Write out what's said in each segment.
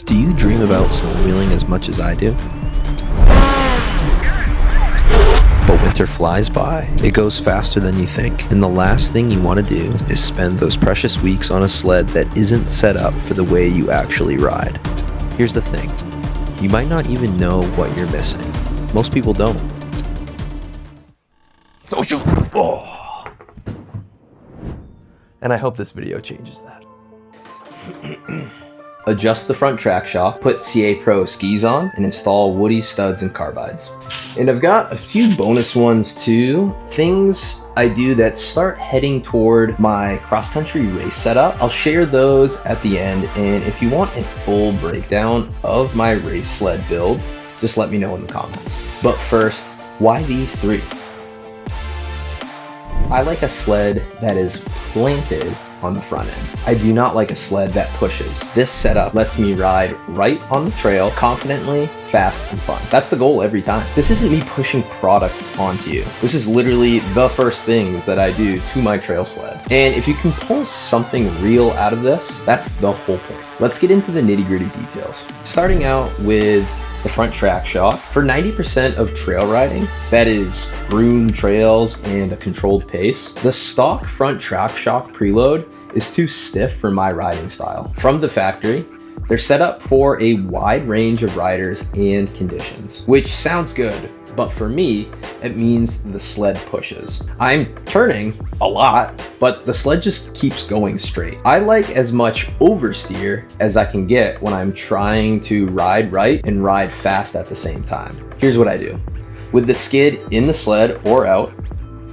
Do you dream about snowmobiling as much as I do? But winter flies by. It goes faster than you think. And the last thing you want to do is spend those precious weeks on a sled that isn't set up for the way you actually ride. Here's the thing. You might not even know what you're missing. Most people don't. Oh shoot! Oh. And I hope this video changes that. Adjust the front track shock, put C&A Pro Skis on, and install Woody studs and carbides. And I've got a few bonus ones too. Things I do that start heading toward my cross-country race setup. I'll share those at the end, and if you want a full breakdown of my race sled build, just let me know in the comments. But first, why these three? I like a sled that is planted on the front end. I do not like a sled that pushes. This setup lets me ride right on the trail confidently, fast, and fun. That's the goal every time. This isn't me pushing product onto you. This is literally the first things that I do to my trail sled. And if you can pull something real out of this, that's the whole point. Let's get into the nitty-gritty details. Starting out with the front track shock. For 90% of trail riding, that is groomed trails and a controlled pace, the stock front track shock preload is too stiff for my riding style. From the factory, they're set up for a wide range of riders and conditions, which sounds good, but for me, it means the sled pushes. I'm turning a lot, but the sled just keeps going straight. I like as much oversteer as I can get when I'm trying to ride right and ride fast at the same time. Here's what I do. With the skid in the sled or out,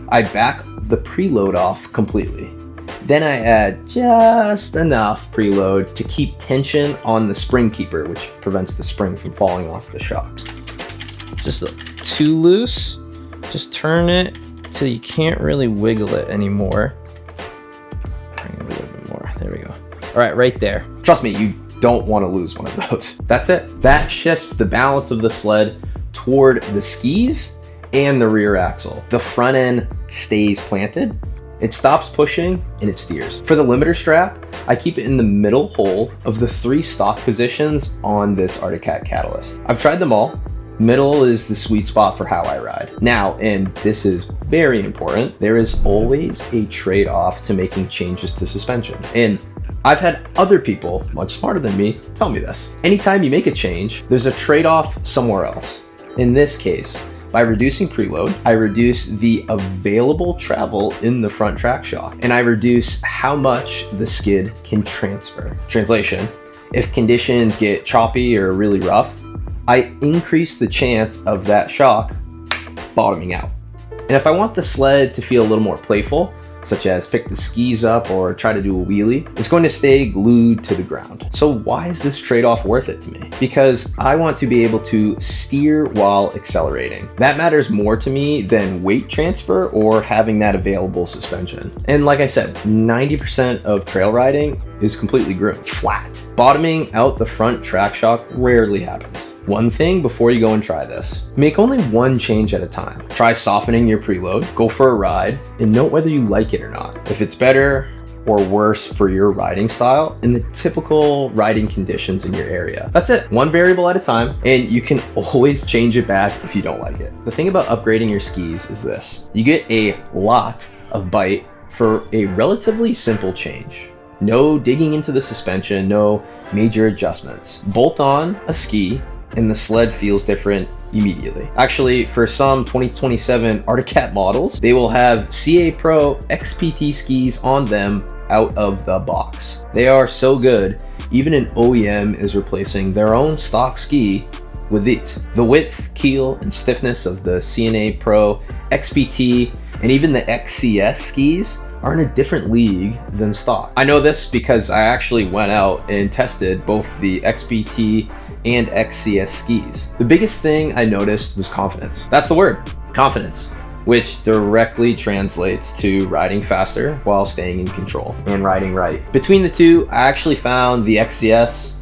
I back the preload off completely. Then I add just enough preload to keep tension on the spring keeper, which prevents the spring from falling off the shocks. Just too loose, just turn it till you can't really wiggle it anymore. Bring it a little bit more, there we go. All right, right there. Trust me, you don't want to lose one of those. That's it. That shifts the balance of the sled toward the skis and the rear axle. The front end stays planted, it stops pushing, and it steers. For the limiter strap, I keep it in the middle hole of the 3 stock positions on this Arctic Cat Catalyst. I've tried them all. Middle is the sweet spot for how I ride. Now, and this is very important, there is always a trade-off to making changes to suspension. And I've had other people, much smarter than me, tell me this. Anytime you make a change, there's a trade-off somewhere else. In this case, by reducing preload, I reduce the available travel in the front track shock, and I reduce how much the skid can transfer. Translation, if conditions get choppy or really rough, I increase the chance of that shock bottoming out. And if I want the sled to feel a little more playful, such as pick the skis up or try to do a wheelie, it's going to stay glued to the ground. So why is this trade-off worth it to me? Because I want to be able to steer while accelerating. That matters more to me than weight transfer or having that available suspension. And like I said, 90% of trail riding is completely groomed, flat. Bottoming out the front track shock rarely happens. One thing before you go and try this, make only one change at a time. Try softening your preload, go for a ride, and note whether you like it or not. If it's better or worse for your riding style and the typical riding conditions in your area. That's it, one variable at a time, and you can always change it back if you don't like it. The thing about upgrading your skis is this, you get a lot of bite for a relatively simple change. No digging into the suspension, no major adjustments. Bolt on a ski and the sled feels different immediately. Actually, for some 2027 Arctic Cat models, they will have C&A Pro XPT skis on them out of the box. They are so good, even an OEM is replacing their own stock ski with these. The width, keel, and stiffness of the C&A Pro XPT and even the XCS skis are in a different league than stock. I know this because I actually went out and tested both the XPT and XCS skis. The biggest thing I noticed was confidence. That's the word, confidence, which directly translates to riding faster while staying in control and riding right. Between the two, I actually found the XCS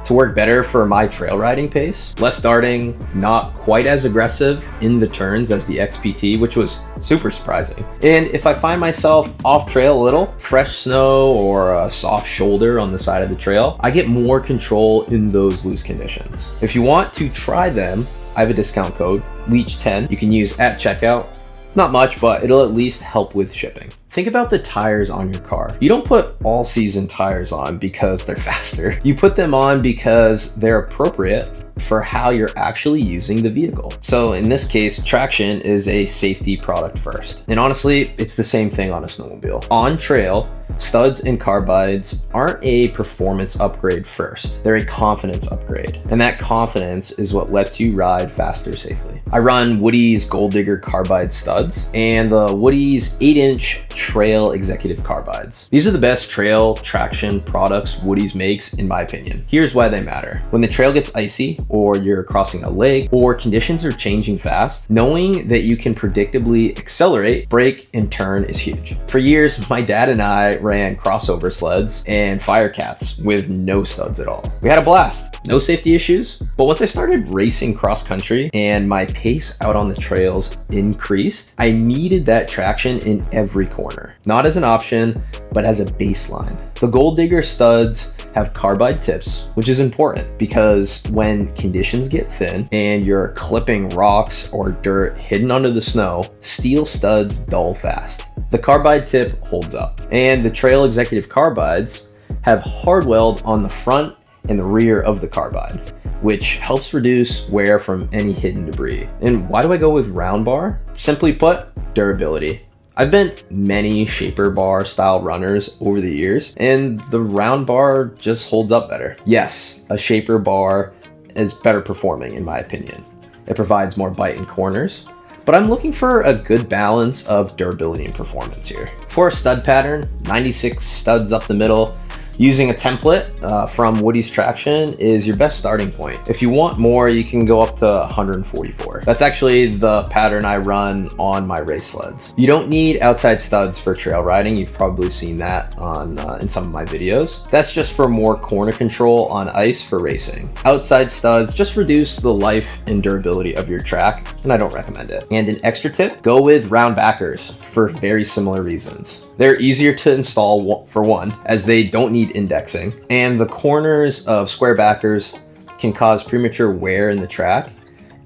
to work better for my trail riding pace. Less starting, not quite as aggressive in the turns as the XPT, which was super surprising. And if I find myself off trail a little, fresh snow or a soft shoulder on the side of the trail, I get more control in those loose conditions. If you want to try them, I have a discount code, Leach10, you can use at checkout. Not much, but it'll at least help with shipping. Think about the tires on your car. You don't put all season tires on because they're faster. You put them on because they're appropriate for how you're actually using the vehicle. So in this case, traction is a safety product first. And honestly, it's the same thing on a snowmobile. On trail, studs and carbides aren't a performance upgrade first. They're a confidence upgrade. And that confidence is what lets you ride faster safely. I run Woody's Gold Digger carbide studs and the Woody's 8-inch trail executive carbides. These are the best trail traction products Woody's makes, in my opinion. Here's why they matter. When the trail gets icy or you're crossing a lake or conditions are changing fast, knowing that you can predictably accelerate, brake, and turn is huge. For years, my dad and I ran crossover sleds and Firecats with no studs at all. We had a blast, no safety issues, but once I started racing cross country and my pace out on the trails increased, I needed that traction in every corner, not as an option, but as a baseline. The Gold Digger studs have carbide tips, which is important because when conditions get thin and you're clipping rocks or dirt hidden under the snow, steel studs dull fast. The carbide tip holds up, and the Trail Executive carbides have hard weld on the front and the rear of the carbide, which helps reduce wear from any hidden debris. And why do I go with round bar? Simply put, durability. I've bent many shaper bar style runners over the years, and the round bar just holds up better. Yes, a shaper bar is better performing in my opinion. It provides more bite in corners, but I'm looking for a good balance of durability and performance here. For a stud pattern, 96 studs up the middle, using a template from Woody's Traction is your best starting point. If you want more, you can go up to 144. That's actually the pattern I run on my race sleds. You don't need outside studs for trail riding. You've probably seen that on in some of my videos. That's just for more corner control on ice for racing. Outside studs just reduce the life and durability of your track, and I don't recommend it. And an extra tip, go with round backers for very similar reasons. They're easier to install for one, as they don't need indexing, and the corners of square backers can cause premature wear in the track,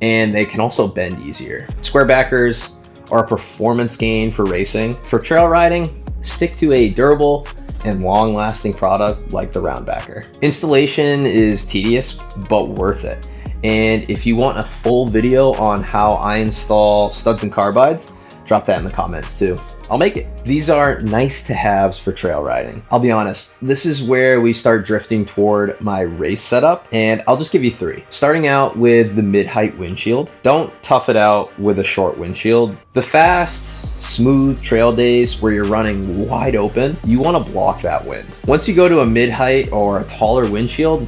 and they can also bend easier. Square backers are a performance gain for racing. For trail riding, stick to a durable and long-lasting product like the round backer. Installation is tedious, but worth it. And if you want a full video on how I install studs and carbides, drop that in the comments too. I'll make it. These are nice to haves for trail riding. I'll be honest, this is where we start drifting toward my race setup, and I'll just give you three. Starting out with the mid-height windshield. Don't tough it out with a short windshield. The fast, smooth trail days where you're running wide open, you want to block that wind. Once you go to a mid-height or a taller windshield,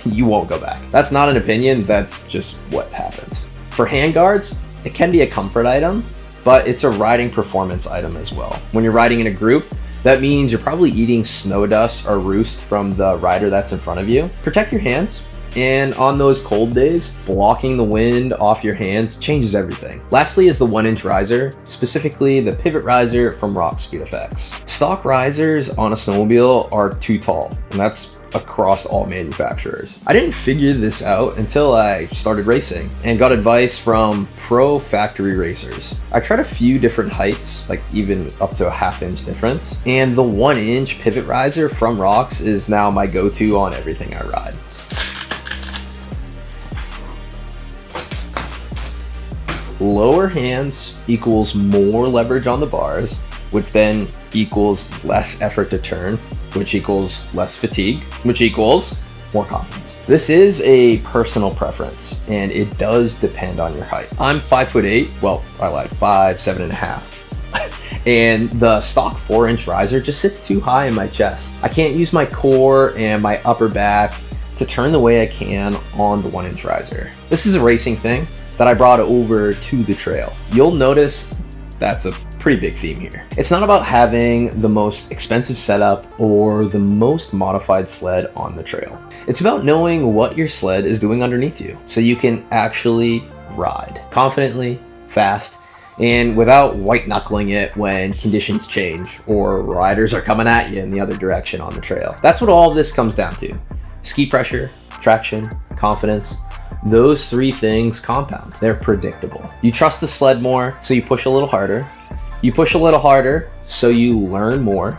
you won't go back. That's not an opinion, that's just what happens. For handguards, it can be a comfort item, but it's a riding performance item as well. When you're riding in a group, that means you're probably eating snow dust or roost from the rider that's in front of you. Protect your hands, and on those cold days, blocking the wind off your hands changes everything. Lastly is the 1-inch riser, specifically the pivot riser from Rock Speed FX. Stock risers on a snowmobile are too tall, and that's across all manufacturers. I didn't figure this out until I started racing and got advice from pro factory racers. I tried a few different heights, like even up to a 1/2 inch difference, and the 1-inch pivot riser from Rocks is now my go-to on everything I ride. Lower hands equals more leverage on the bars, which then equals less effort to turn, which equals less fatigue, which equals more confidence. This is a personal preference, and it does depend on your height. I'm 5'8", well, I lied, 5'7.5". And the stock 4-inch riser just sits too high in my chest. I can't use my core and my upper back to turn the way I can on the 1-inch riser. This is a racing thing that I brought over to the trail. You'll notice that's a pretty big theme here. It's not about having the most expensive setup or the most modified sled on the trail. It's about knowing what your sled is doing underneath you so you can actually ride confidently, fast, and without white knuckling it when conditions change or riders are coming at you in the other direction on the trail. That's what all of this comes down to. Ski pressure, traction, confidence. Those three things compound. They're predictable. You trust the sled more, so you push a little harder. You push a little harder, so you learn more.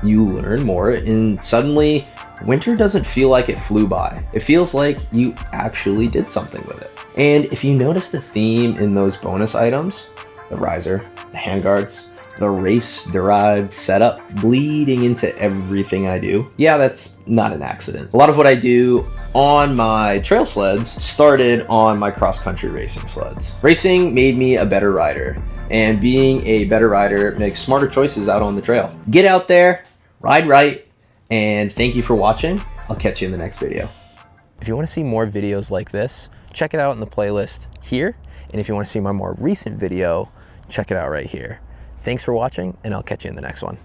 You learn more, and suddenly winter doesn't feel like it flew by. It feels like you actually did something with it. And if you notice the theme in those bonus items, the riser, the handguards, the race-derived setup bleeding into everything I do, yeah, that's not an accident. A lot of what I do on my trail sleds started on my cross-country racing sleds. Racing made me a better rider, and being a better rider makes smarter choices out on the trail. Get out there, ride right, and thank you for watching. I'll catch you in the next video. If you want to see more videos like this, check it out in the playlist here. And if you want to see my more recent video, check it out right here. Thanks for watching, and I'll catch you in the next one.